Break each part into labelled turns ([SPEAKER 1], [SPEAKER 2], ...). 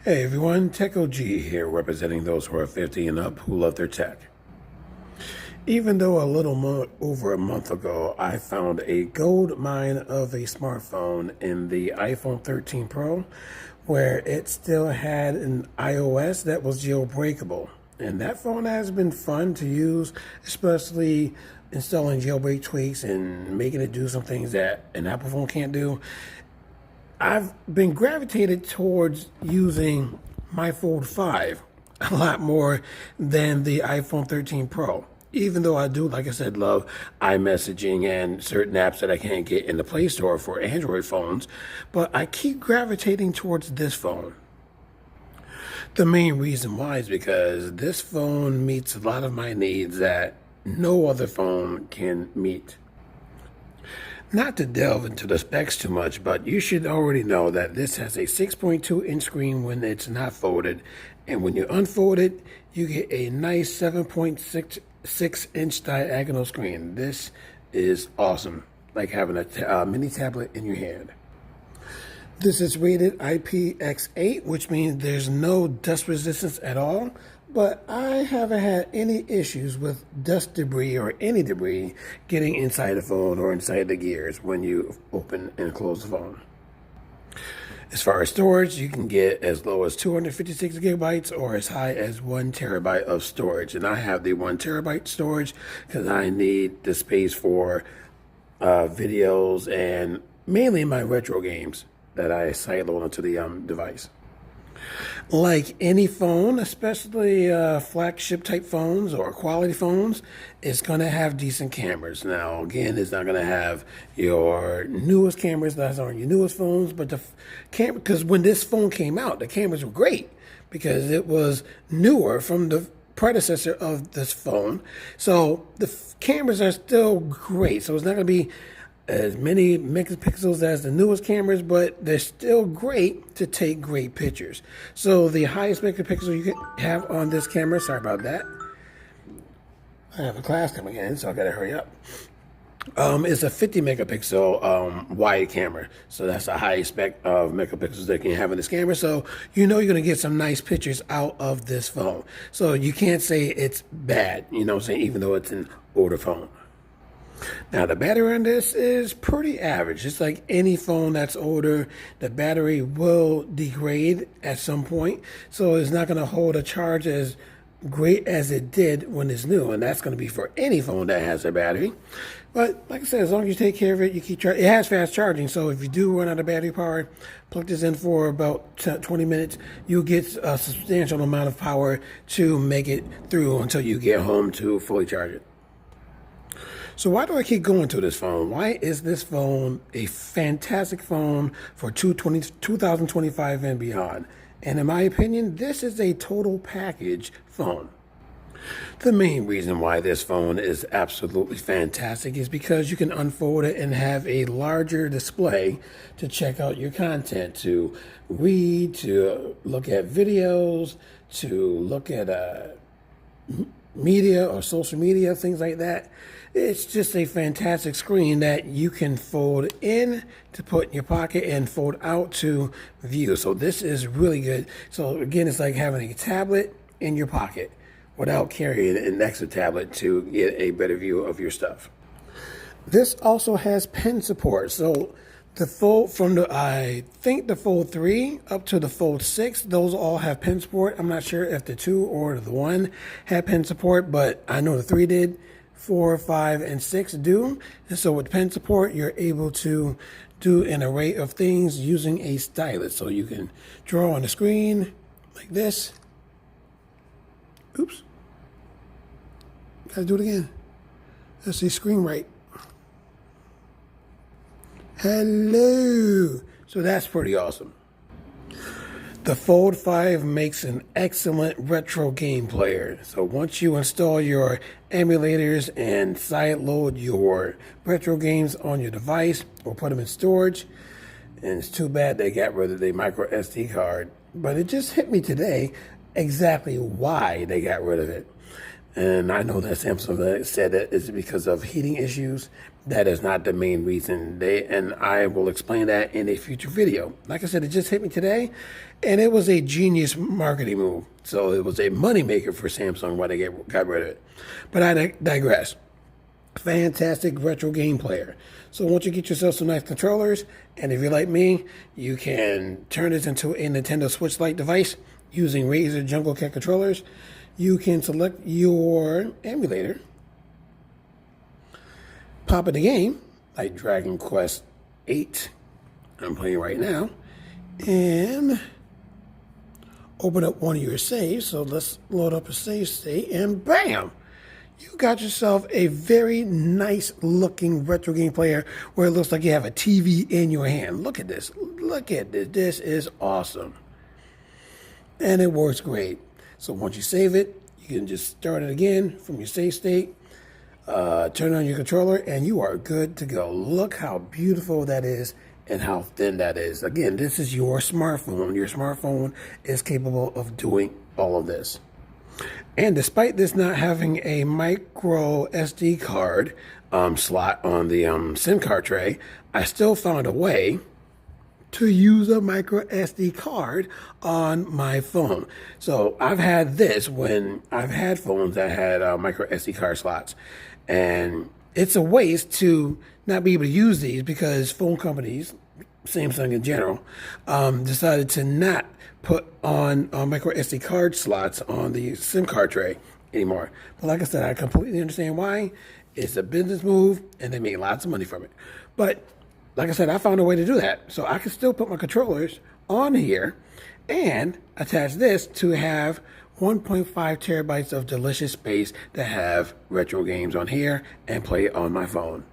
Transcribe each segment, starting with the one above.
[SPEAKER 1] Hey everyone, Tech OG here, representing those who are 50 and up who love their tech. Even though a little over a month ago, I found a gold mine of a smartphone in the iPhone 13 Pro, where it still had an iOS that was jailbreakable. And that phone has been fun to use, especially installing jailbreak tweaks and making it do some things that an Apple phone can't do. I've been gravitated towards using my Fold 5 a lot more than the iPhone 13 Pro. Even though I do, like I said, love iMessaging and certain apps that I can't get in the Play Store for Android phones, but I keep gravitating towards this phone. The main reason why is because this phone meets a lot of my needs that no other phone can meet. Not to delve into the specs too much, but you should already know that this has a 6.2-inch screen when it's not folded, and when you unfold it, you get a nice 7.66-inch diagonal screen. This is awesome, like having a mini tablet in your hand. This is rated IPX8, which means there's no dust resistance at all. But I haven't had any issues with dust debris or any debris getting inside the phone or inside the gears when you open and close the phone. As far as storage, you can get as low as 256 gigabytes or as high as 1 terabyte of storage. And I have the 1 terabyte storage because I need the space for videos and mainly my retro games that I sideload onto the device. Like any phone, especially flagship type phones or quality phones, it's going to have decent cameras. Now, again, it's not going to have your newest cameras that are on your newest phones, but the camera, because when this phone came out, the cameras were great because it was newer from the predecessor of this phone. So the cameras are still great. So it's not going to be as many megapixels as the newest cameras, but they're still great to take great pictures. So the highest megapixel you can have on this camera, sorry about that, I have a class coming in, so I gotta hurry up. It's a 50 megapixel wide camera. So that's the highest spec of megapixels that you can have in this camera. So you know you're going to get some nice pictures out of this phone. So you can't say it's bad, you know what I'm saying, even though it's an older phone. Now, the battery on this is pretty average. Just like any phone that's older, the battery will degrade at some point. So it's not going to hold a charge as great as it did when it's new. And that's going to be for any phone that has a battery. But like I said, as long as you take care of it, you keep charging. It has fast charging. So if you do run out of battery power, plug this in for about 20 minutes. You'll get a substantial amount of power to make it through until you get home to fully charge it. So why do I keep going to this phone? Why is this phone a fantastic phone for 2025 and beyond? And in my opinion, this is a total package phone. The main reason why this phone is absolutely fantastic is because you can unfold it and have a larger display to check out your content, to read, to look at videos, to look at media or social media, things like that. It's just a fantastic screen that you can fold in to put in your pocket and fold out to view. So this is really good. So again, it's like having a tablet in your pocket without carrying an extra tablet to get a better view of your stuff. This also has pen support. So the Fold from I think the Fold 3 up to the Fold 6, those all have pen support. I'm not sure if the 2 or the 1 had pen support, but I know the 3 did. 4, 5, and 6 do. And so with pen support, you're able to do an array of things using a stylus. So you can draw on the screen like this. Oops. Gotta do it again. Let's see, screen right. Hello. So that's pretty awesome. The Fold 5 makes an excellent retro game player. So once you install your emulators and sideload your retro games on your device or put them in storage, and it's too bad they got rid of the micro SD card, but it just hit me today exactly why they got rid of it. And I know that Samsung said that it's because of heating issues. That is not the main reason. And I will explain that in a future video. Like I said, it just hit me today, and it was a genius marketing move. So it was a moneymaker for Samsung why they got rid of it. But I digress. Fantastic retro game player. So once you get yourself some nice controllers, and if you're like me, you can turn this into a Nintendo Switch-like device using Razer Jungle Cat controllers. You can select your emulator, pop in the game, like Dragon Quest 8, I'm playing right now, and open up one of your saves. So let's load up a save state, and bam! You got yourself a very nice looking retro game player where it looks like you have a TV in your hand. Look at this. Look at this. This is awesome. And it works great. So once you save it, you can just start it again from your save state, turn on your controller, and you are good to go. Look how beautiful that is and how thin that is. Again, this is your smartphone. Your smartphone is capable of doing all of this. And despite this not having a micro SD card slot on the SIM card tray, I still found a way to use a micro SD card on my phone. So I've had this when I've had phones that had micro SD card slots, and it's a waste to not be able to use these because phone companies, Samsung in general, decided to not put on micro SD card slots on the SIM card tray anymore. But like I said, I completely understand why. It's a business move, and they make lots of money from it. But like I said, I found a way to do that. So I can still put my controllers on here and attach this to have 1.5 terabytes of delicious space to have retro games on here and play on my phone.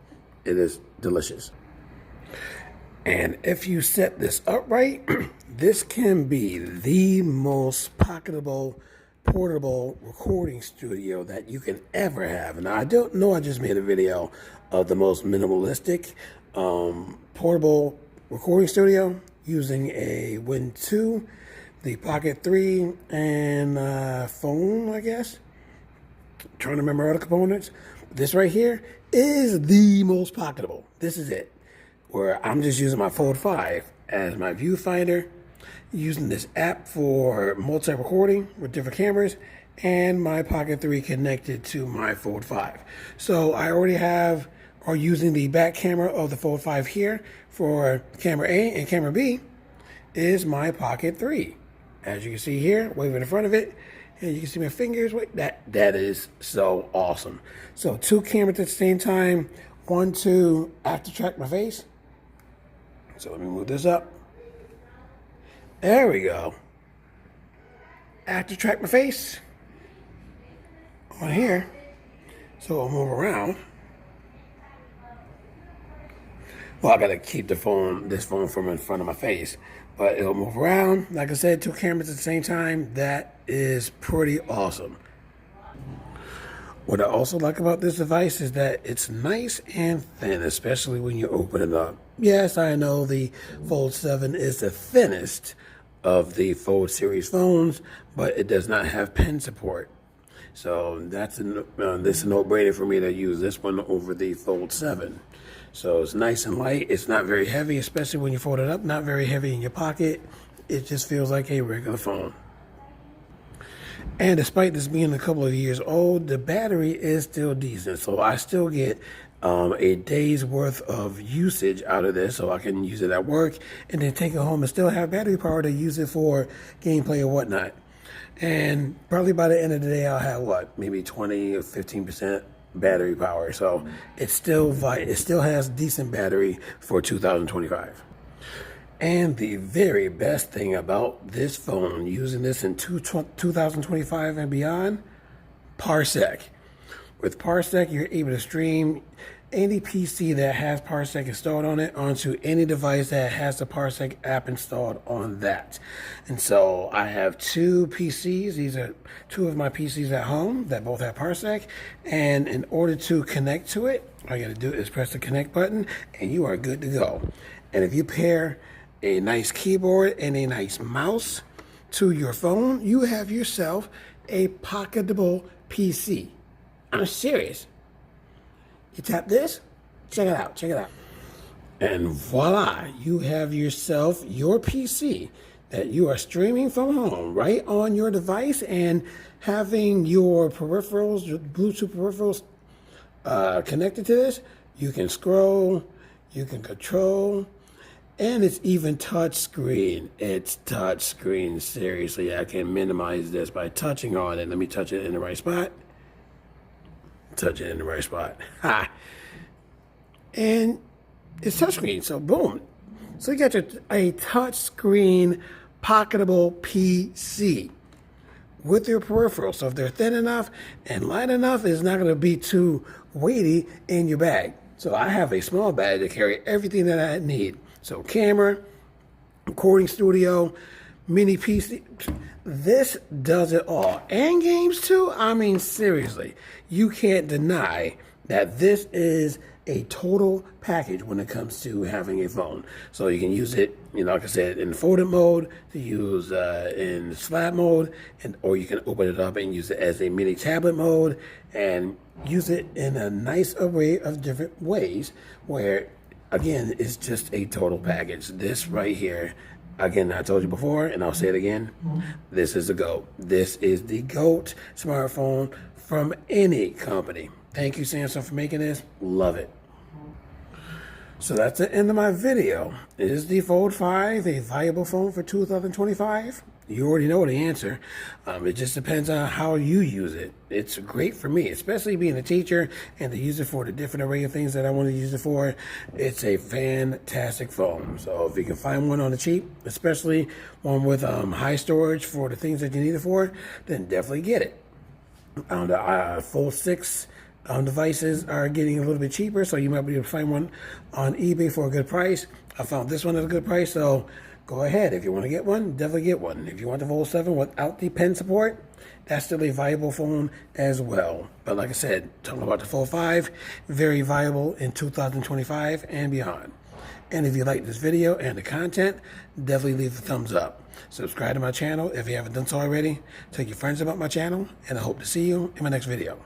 [SPEAKER 1] It is delicious. And if you set this up right, this can be the most pocketable, portable recording studio that you can ever have. And I don't know, I just made a video of the most minimalistic portable recording studio using a Win 2, the Pocket 3, and phone, I guess. Trying to remember all the components. This right here is the most pocketable. This is it. Where I'm just using my Fold 5 as my viewfinder, using this app for multi-recording with different cameras, and my Pocket 3 connected to my Fold 5. So I already have, or using the back camera of the Fold 5 here for camera A, and camera B is my Pocket 3. As you can see here, waving in front of it, and you can see my fingers. Wait, that is so awesome. So 2 cameras at the same time, 1 to after track my face. So let me move this up. There we go. After track my face on here. So I'll move around. Well, I gotta keep this phone from in front of my face, but it'll move around. Like I said, 2 cameras at the same time. That is pretty awesome. What I also like about this device is that it's nice and thin, especially when you open it up. Yes, I know the Fold 7 is the thinnest of the Fold series phones, but it does not have pen support. So this is a no-brainer for me to use this one over the Fold 7. So it's nice and light. It's not very heavy, especially when you fold it up. Not very heavy in your pocket. It just feels like a regular phone. And despite this being a couple of years old, the battery is still decent. So I still get a day's worth of usage out of this, so I can use it at work and then take it home and still have battery power to use it for gameplay or whatnot. And probably by the end of the day, I'll have maybe 20 or 15% battery power. So it still has decent battery for 2025. And the very best thing about this phone, using this in 2025 and beyond, Parsec. With Parsec, you're able to stream any PC that has Parsec installed on it onto any device that has the Parsec app installed on that. And so I have 2 PCs. These are 2 of my PCs at home that both have Parsec. And in order to connect to it, all you got to do is press the connect button and you are good to go. And if you pair a nice keyboard and a nice mouse to your phone, you have yourself a pocketable PC. I'm serious. You tap this, check it out, check it out. And voila, you have yourself your PC that you are streaming from home right on your device and having your peripherals, your Bluetooth peripherals connected to this. You can scroll, you can control, and it's even touch screen. It's touch screen. Seriously, I can minimize this by touching on it. Let me touch it in the right spot. Touch it in the right spot. Ha! And it's touchscreen, so boom. So you got a touchscreen pocketable PC with your peripherals. So if they're thin enough and light enough, it's not going to be too weighty in your bag. So I have a small bag to carry everything that I need. So camera, recording studio, mini PC. This does it all. And games too? I mean, seriously, you can't deny that this is a total package when it comes to having a phone. So you can use it, like I said, in folded mode, to use in slab mode, or you can open it up and use it as a mini tablet mode and use it in a nice array of different ways where, again, it's just a total package. This right here, again, I told you before, and I'll say it again, this is the GOAT. This is the GOAT smartphone from any company. Thank you, Samsung, for making this. Love it. So that's the end of my video. Is the Fold 5 a viable phone for 2025? You already know the answer. It just depends on how you use it. It's great for me, especially being a teacher and to use it for the different array of things that I want to use it for. It's a fantastic phone. So if you can find one on the cheap, especially one with high storage for the things that you need it for, then definitely get it. The Fold 6 devices are getting a little bit cheaper, so you might be able to find one on eBay for a good price. I found this one at a good price, so go ahead. If you want to get one, definitely get one. If you want the Fold 7 without the pen support, that's still a viable phone as well. But like I said, talking about the Fold 5, very viable in 2025 and beyond. And if you like this video and the content, definitely leave a thumbs up. Subscribe to my channel if you haven't done so already. Tell your friends about my channel, and I hope to see you in my next video.